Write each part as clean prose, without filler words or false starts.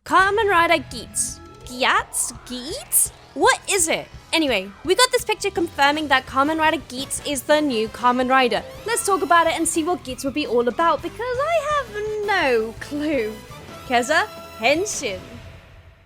kamenridergeats. GEATS? What is it? Anyway, we got this picture confirming that Kamen Rider GEATS is the new Kamen Rider. Let's talk about it and see what GEATS will be all about because I have no clue. Kezza, Henshin.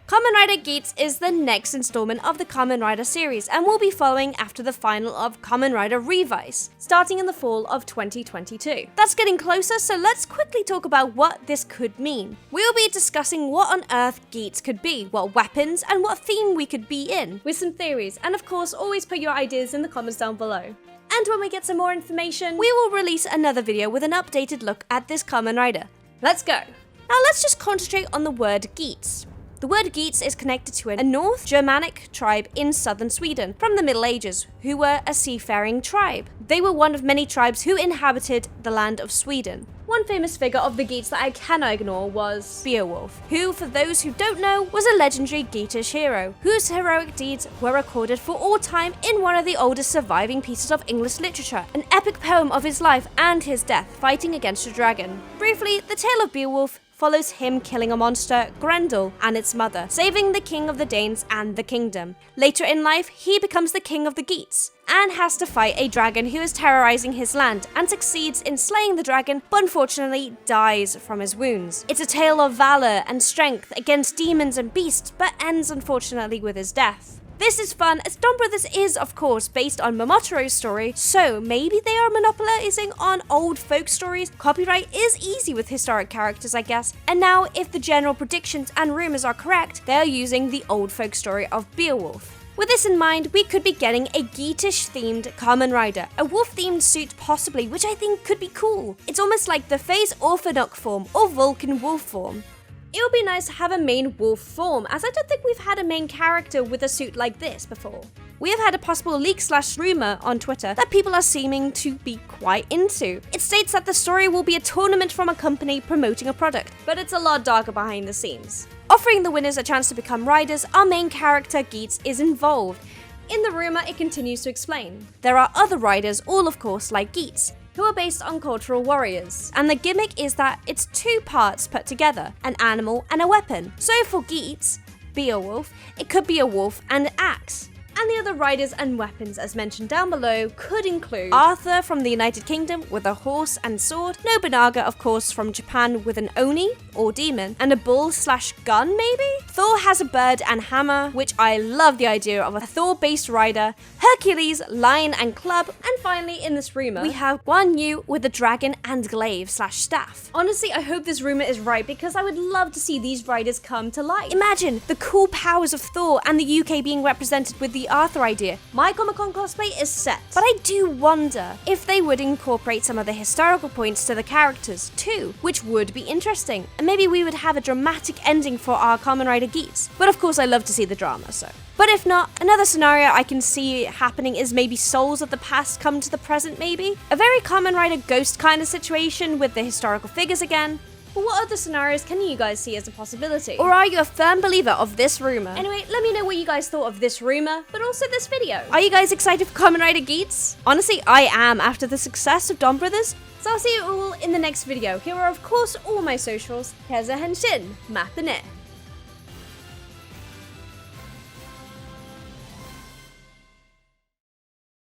Kamen Rider GEATS is the next installment of the Kamen Rider series and will be following after the final of kamenriderrevice, starting in the fall of 2022. That's getting closer, so let's quickly talk about what this could mean. We'll be discussing what on earth GEATS could be, what weapons, and what theme we could be in, with some theories, and of course always put your ideas in the comments down below. And when we get some more information, we will release another video with an updated look at this Kamen Rider. Let's go! Now let's just concentrate on the word GEATS. The word GEATS is connected to a North Germanic tribe in southern Sweden from the Middle Ages, who were a seafaring tribe. They were one of many tribes who inhabited the land of Sweden. One famous figure of the GEATS that I cannot ignore was Beowulf, who, for those who don't know, was a legendary Geatish hero, whose heroic deeds were recorded for all time in one of the oldest surviving pieces of English literature, an epic poem of his life and his death fighting against a dragon. Briefly, the tale of Beowulf follows him killing a monster, Grendel, and its mother, saving the king of the Danes and the kingdom. Later in life, he becomes the king of the GEATS, and has to fight a dragon who is terrorizing his land, and succeeds in slaying the dragon, but unfortunately dies from his wounds. It's a tale of valor and strength against demons and beasts, but ends unfortunately with his death. This is fun, as Dawn Brothers is, of course, based on Momotaro's story, so maybe they are monopolizing on old folk stories. Copyright is easy with historic characters, I guess. And now, if the general predictions and rumors are correct, they are using the old folk story of Beowulf. With this in mind, we could be getting a Geatish-themed Kamen Rider, a wolf-themed suit possibly, which I think could be cool. It's almost like the Phase Orphanok form, or Vulcan wolf form. It would be nice to have a main wolf form, as I don't think we've had a main character with a suit like this before. We have had a possible leak/rumor on Twitter that people are seeming to be quite into. It states that the story will be a tournament from a company promoting a product, but it's a lot darker behind the scenes. Offering the winners a chance to become riders, our main character GEATS is involved. In the rumor, it continues to explain. There are other riders, all of course like GEATS, who are based on cultural warriors. And the gimmick is that it's two parts put together, an animal and a weapon. So for GEATS, Beowulf, it could be a wolf and an axe. And the other riders and weapons as mentioned down below could include Arthur from the United Kingdom with a horse and sword, Nobunaga of course from Japan with an oni or demon, and a bull/gun maybe? Thor has a bird and hammer, which I love the idea of a Thor-based rider, Hercules, lion and club, and finally in this rumor, we have Guan Yu with a dragon and glaive/staff. Honestly, I hope this rumor is right because I would love to see these riders come to life. Imagine the cool powers of Thor and the UK being represented with the Arthur idea. My Comic-Con cosplay is set, but I do wonder if they would incorporate some of the historical points to the characters too, which would be interesting, and maybe we would have a dramatic ending for our Kamen Rider GEATS. But of course I love to see the drama, so. But if not, another scenario I can see happening is maybe souls of the past come to the present maybe? A very Kamen Rider ghost kind of situation with the historical figures again. But what other scenarios can you guys see as a possibility? Or are you a firm believer of this rumor? Anyway, let me know what you guys thought of this rumor, but also this video. Are you guys excited for Kamen Rider GEATS? Honestly, I am after the success of Dawn Brothers. So I'll see you all in the next video. Here are of course all my socials. Kezza Henshin, Mathane.